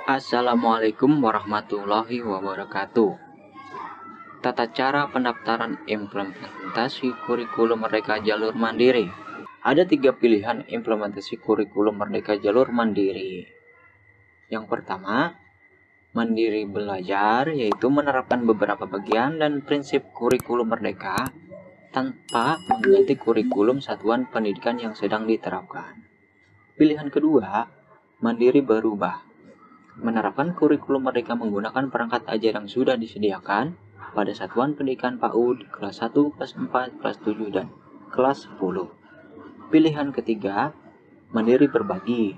Assalamualaikum warahmatullahi wabarakatuh. Tata cara pendaftaran implementasi kurikulum Merdeka Jalur Mandiri. Ada 3 pilihan implementasi kurikulum Merdeka Jalur Mandiri. Yang pertama, mandiri belajar, yaitu menerapkan beberapa bagian dan prinsip kurikulum Merdeka tanpa mengganti kurikulum satuan pendidikan yang sedang diterapkan. Pilihan kedua, mandiri berubah, menerapkan kurikulum Merdeka menggunakan perangkat ajar yang sudah disediakan pada satuan pendidikan PAUD kelas 1, kelas 4, kelas 7, dan kelas 10. Pilihan ketiga, mandiri berbagi,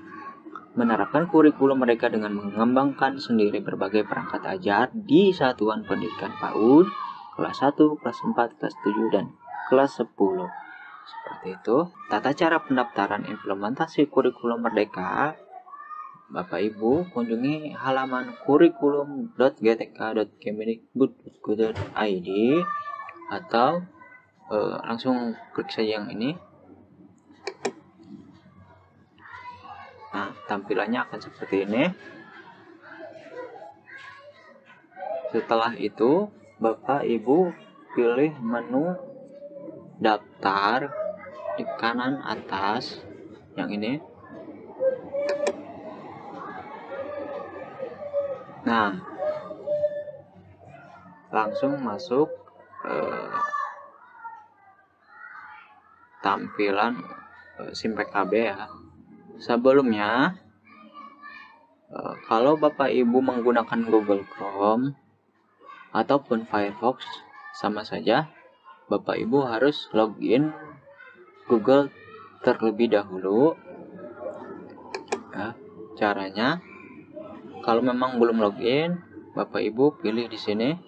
menerapkan kurikulum Merdeka dengan mengembangkan sendiri berbagai perangkat ajar di satuan pendidikan PAUD kelas 1, kelas 4, kelas 7, dan kelas 10. Seperti itu, tata cara pendaftaran implementasi kurikulum Merdeka. Bapak Ibu kunjungi halaman kurikulum.gtk.kemdikbud.go.id atau langsung klik saja yang ini. Nah, tampilannya akan seperti ini. Setelah itu, Bapak Ibu pilih menu daftar di kanan atas yang ini. Nah, langsung masuk tampilan SIM PKB ya. Sebelumnya, kalau Bapak Ibu menggunakan Google Chrome ataupun Firefox, sama saja Bapak Ibu harus login Google terlebih dahulu. Ya, caranya, kalau memang belum login, Bapak Ibu pilih di sini,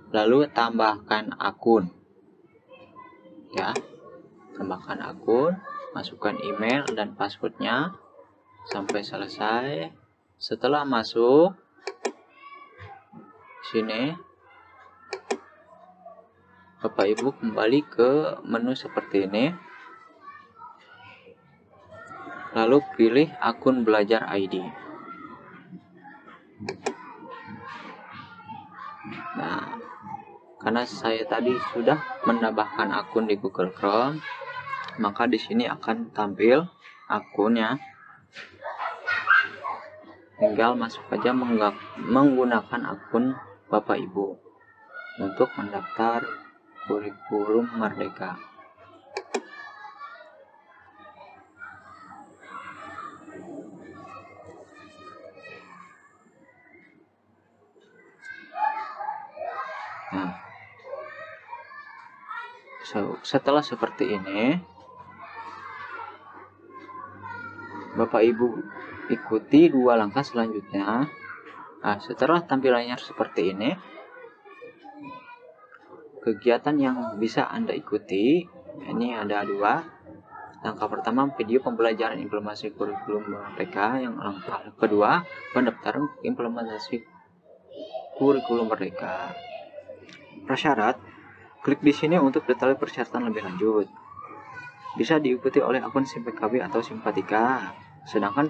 lalu tambahkan akun. Ya, tambahkan akun, masukkan email dan passwordnya sampai selesai. Setelah masuk sini, Bapak Ibu kembali ke menu seperti ini, lalu pilih akun belajar ID. Nah, karena saya tadi sudah menambahkan akun di Google Chrome, maka di sini akan tampil akunnya. Tinggal masuk aja menggunakan akun Bapak Ibu untuk mendaftar kurikulum Merdeka. Nah, setelah seperti ini, Bapak Ibu ikuti 2 langkah selanjutnya. Nah, setelah tampilannya seperti ini, kegiatan yang bisa Anda ikuti, ini ada 2. Langkah pertama, video pembelajaran implementasi kurikulum Merdeka. Yang langkah kedua, pendaftaran implementasi kurikulum Merdeka. Prasyarat, klik di sini untuk detail persyaratan lebih lanjut. Bisa diikuti oleh akun SIM PKB atau Simpatika, sedangkan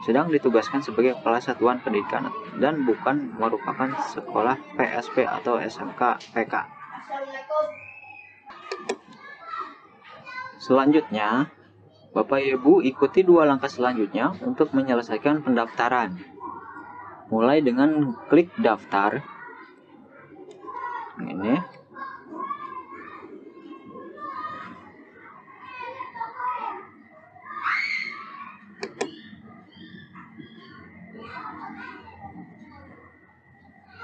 sedang ditugaskan sebagai kepala satuan pendidikan dan bukan merupakan sekolah PSP atau SMK PK. Selanjutnya, Bapak Ibu ikuti 2 langkah selanjutnya untuk menyelesaikan pendaftaran. Mulai dengan klik daftar. Ini.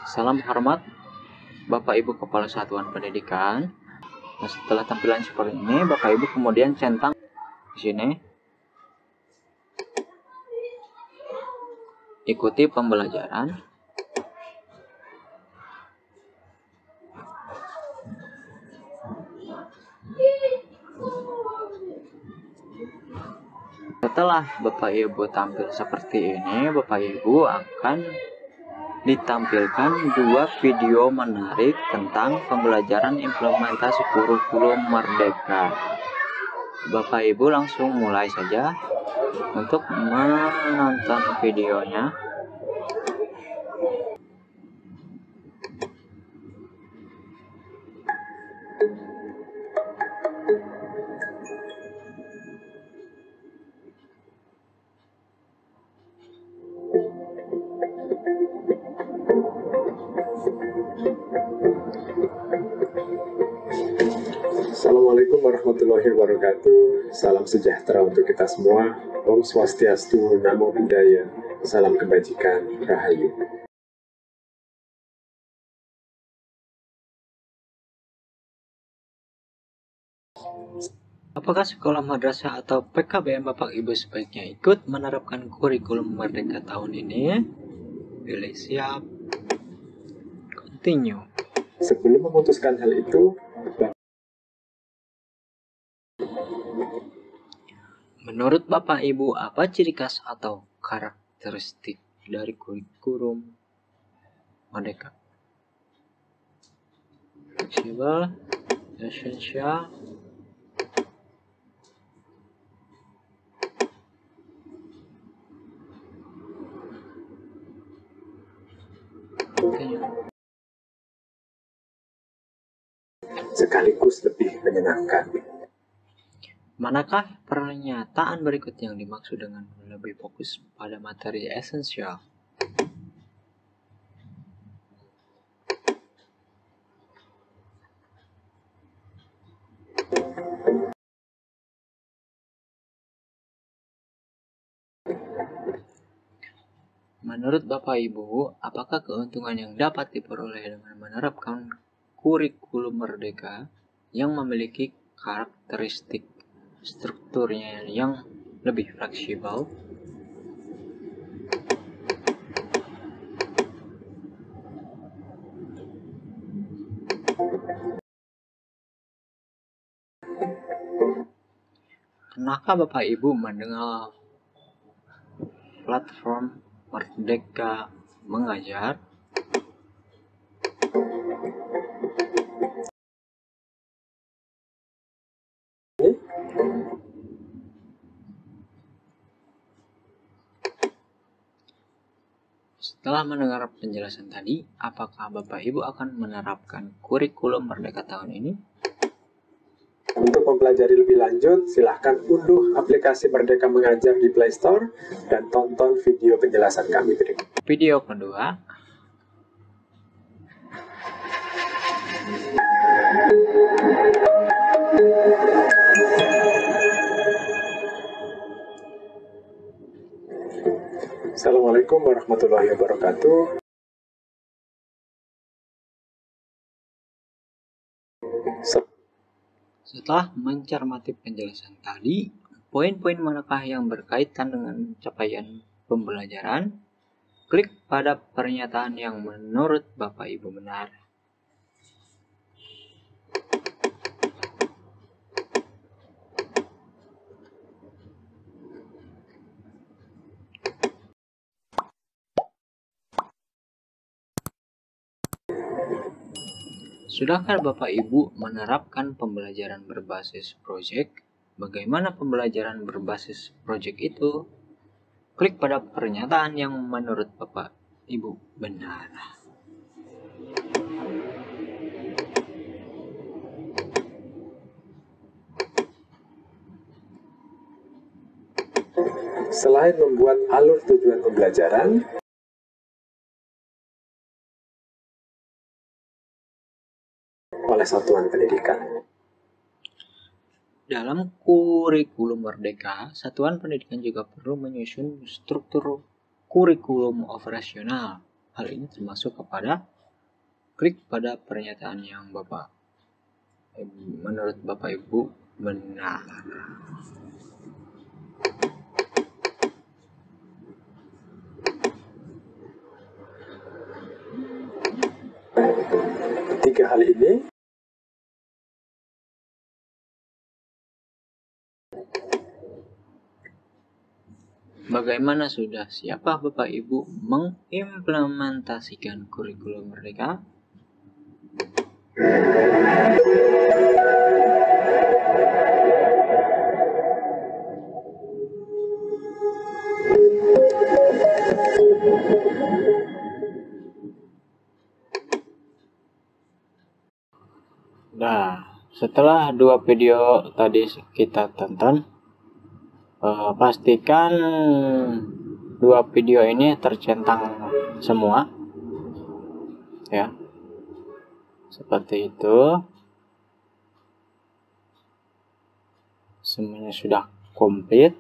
Salam hormat Bapak Ibu Kepala Satuan Pendidikan. Nah, setelah tampilan seperti ini, Bapak Ibu kemudian centang di sini. Ikuti pembelajaran. Setelah Bapak Ibu tampil seperti ini, Bapak Ibu akan ditampilkan 2 video menarik tentang pembelajaran implementasi kurikulum Merdeka. Bapak Ibu langsung mulai saja untuk menonton videonya. Assalamualaikum warahmatullahi wabarakatuh. Salam sejahtera untuk kita semua. Om Swastiastu, Namo Buddhaya. Salam kebajikan, Rahayu. Apakah sekolah madrasah atau PKBM Bapak Ibu sebaiknya ikut menerapkan kurikulum Merdeka tahun ini? Pilih siap. Continue. Sebelum memutuskan hal itu, Menurut Bapak Ibu, apa ciri khas atau karakteristik dari kurikulum Merdeka? Fleksibel, esensial, sekaligus lebih menyenangkan. Manakah pernyataan berikut yang dimaksud dengan lebih fokus pada materi esensial? Menurut Bapak Ibu, apakah keuntungan yang dapat diperoleh dengan menerapkan kurikulum Merdeka yang memiliki karakteristik strukturnya yang lebih fleksibel? Pernahkah Bapak Ibu mendengar platform Merdeka Mengajar? Setelah mendengar penjelasan tadi, apakah Bapak Ibu akan menerapkan kurikulum Merdeka tahun ini? Untuk mempelajari lebih lanjut, silahkan unduh aplikasi Merdeka Mengajar di Play Store dan tonton video penjelasan kami berikut. Video kedua. Assalamualaikum warahmatullahi wabarakatuh. Setelah mencermati penjelasan tadi, poin-poin manakah yang berkaitan dengan capaian pembelajaran? Klik pada pernyataan yang menurut Bapak Ibu benar. Sudahkah Bapak Ibu menerapkan pembelajaran berbasis proyek? Bagaimana pembelajaran berbasis proyek itu? Klik pada pernyataan yang menurut Bapak Ibu benar. Selain membuat alur tujuan pembelajaran, oleh satuan pendidikan. Dalam kurikulum Merdeka, satuan pendidikan juga perlu menyusun struktur kurikulum operasional. Hal ini termasuk kepada klik pada pernyataan yang menurut Bapak Ibu benar. Tiga hal ini Bagaimana sudah siapkah Bapak Ibu mengimplementasikan kurikulum Merdeka? Setelah 2 video tadi kita tonton, pastikan 2 video ini tercentang semua ya, seperti itu. Semuanya sudah komplit,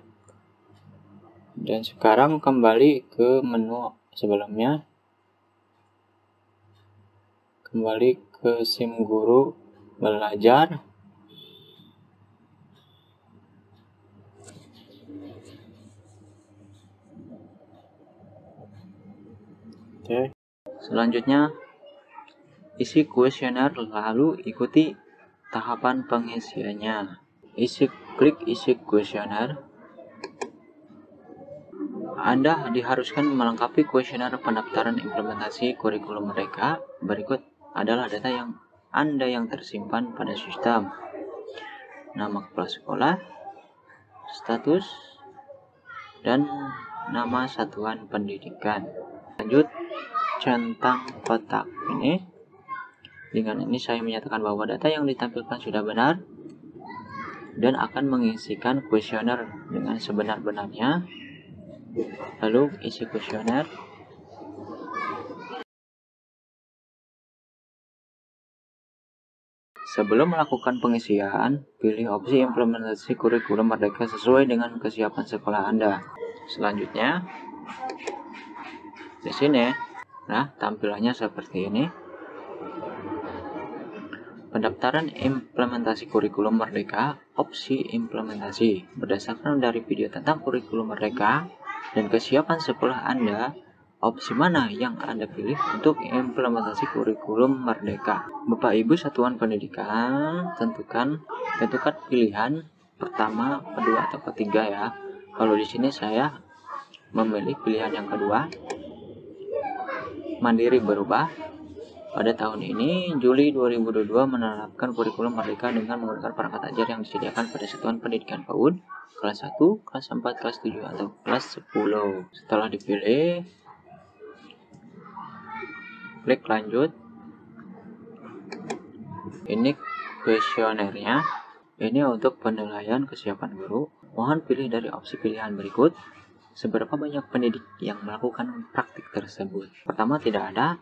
dan sekarang kembali ke menu sebelumnya, kembali ke SIM guru belajar. Oke. Selanjutnya isi kuesioner, lalu ikuti tahapan pengisiannya. Klik isi kuesioner. Anda diharuskan melengkapi kuesioner pendaftaran implementasi kurikulum Merdeka. Berikut adalah data yang Anda yang tersimpan pada sistem: nama kepala sekolah, status, dan nama satuan pendidikan. Lanjut, centang kotak ini. Dengan ini saya menyatakan bahwa data yang ditampilkan sudah benar dan akan mengisikan kuesioner dengan sebenar-benarnya. Lalu isi kuesioner. Sebelum melakukan pengisian, pilih opsi implementasi kurikulum Merdeka sesuai dengan kesiapan sekolah Anda. Selanjutnya, di sini, nah tampilannya seperti ini. Pendaftaran implementasi kurikulum Merdeka, opsi implementasi. Berdasarkan dari video tentang kurikulum Merdeka dan kesiapan sekolah Anda, opsi mana yang Anda pilih untuk implementasi kurikulum Merdeka? Bapak Ibu satuan pendidikan, tentukan pilihan pertama, kedua, atau ketiga ya. Kalau di sini saya memilih pilihan yang kedua. Mandiri berubah. Pada tahun ini, Juli 2022, menerapkan kurikulum Merdeka dengan menggunakan perangkat ajar yang disediakan pada satuan pendidikan PAUD kelas 1, kelas 4, kelas 7, atau kelas 10. Setelah dipilih, klik lanjut. Ini kuesionernya. Ini untuk penilaian kesiapan guru. Mohon pilih dari opsi pilihan berikut. Seberapa banyak pendidik yang melakukan praktik tersebut? Pertama, tidak ada,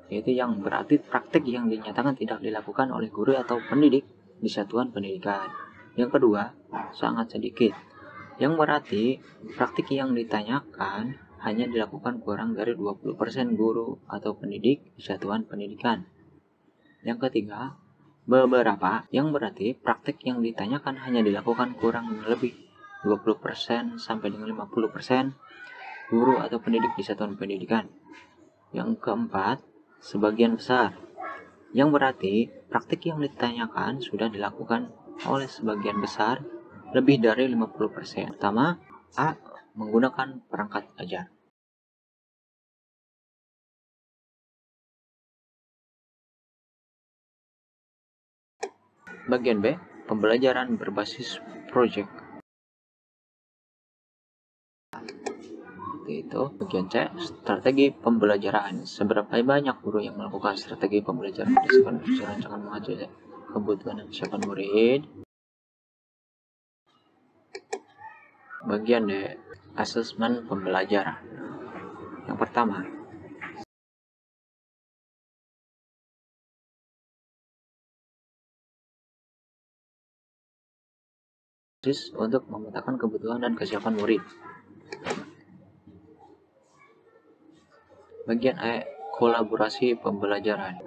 yaitu yang berarti praktik yang dinyatakan tidak dilakukan oleh guru atau pendidik di satuan pendidikan. Yang kedua, sangat sedikit, yang berarti praktik yang ditanyakan hanya dilakukan kurang dari 20% guru atau pendidik di satuan pendidikan. Yang ketiga, beberapa, yang berarti praktik yang ditanyakan hanya dilakukan kurang lebih 20% sampai dengan 50% guru atau pendidik di satuan pendidikan. Yang keempat, sebagian besar, yang berarti praktik yang ditanyakan sudah dilakukan oleh sebagian besar, lebih dari 50%. Pertama, A, menggunakan perangkat ajar. Bagian B, pembelajaran berbasis project. Itu. Bagian C, strategi pembelajaran. Seberapa banyak guru yang melakukan strategi pembelajaran berdasarkan rancangan mengajar kebutuhan dan kesiapan murid. Bagian D, asesmen pembelajaran. Yang pertama, untuk memetakan kebutuhan dan kesiapan murid. Bagian E, kolaborasi pembelajaran.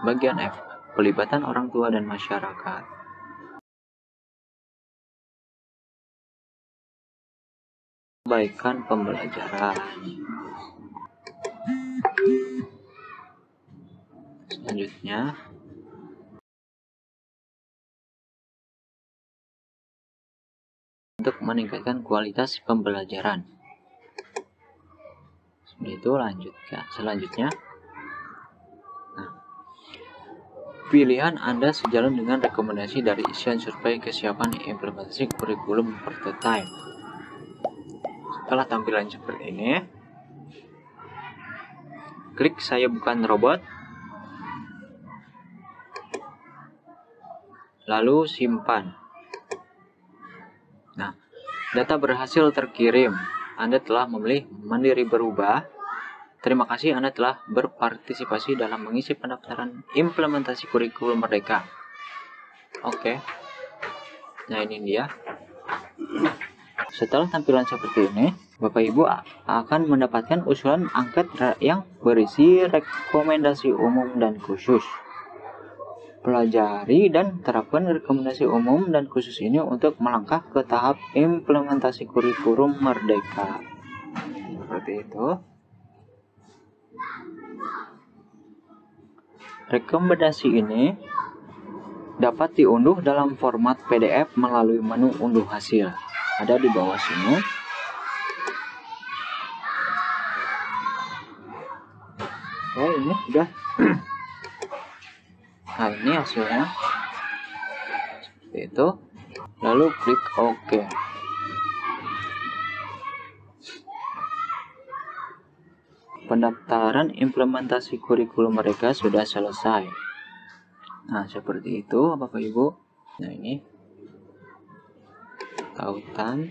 Bagian F, pelibatan orang tua dan masyarakat. Perbaikan pembelajaran. Selanjutnya, untuk meningkatkan kualitas pembelajaran. Seperti itu, lanjutkan. Selanjutnya, pilihan Anda sejalan dengan rekomendasi dari isian survei kesiapan implementasi kurikulum Merdeka. Setelah tampilan seperti ini, klik saya bukan robot, lalu simpan. Nah, data berhasil terkirim. Anda telah memilih Mandiri Berubah. Terima kasih Anda telah berpartisipasi dalam mengisi pendaftaran implementasi kurikulum Merdeka. Oke. Nah, ini dia. Setelah tampilan seperti ini, Bapak Ibu akan mendapatkan usulan angket yang berisi rekomendasi umum dan khusus. Pelajari dan terapkan rekomendasi umum dan khusus ini untuk melangkah ke tahap implementasi kurikulum Merdeka. Seperti itu. Rekomendasi ini dapat diunduh dalam format PDF melalui menu unduh hasil. Ada di bawah sini. Oke, ini sudah. Nah, ini hasilnya seperti itu. Lalu klik OK. Pendaftaran implementasi kurikulum Merdeka sudah selesai. Nah, seperti itu Bapak Ibu. Nah, ini tautan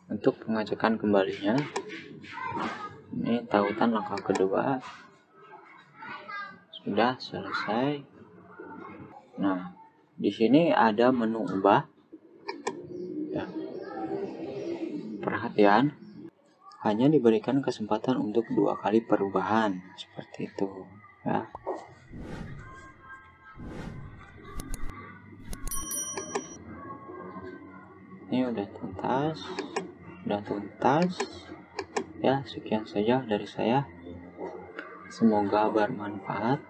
untuk pengajakan kembalinya. Ini tautan langkah kedua. Sudah selesai. Nah, di sini ada menu ubah. Ya. Perhatian, hanya diberikan kesempatan untuk 2 kali perubahan, seperti itu. Ya. Ini udah tuntas. Ya, sekian saja dari saya. Semoga bermanfaat.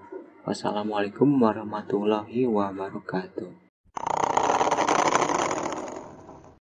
Wassalamualaikum warahmatullahi wabarakatuh.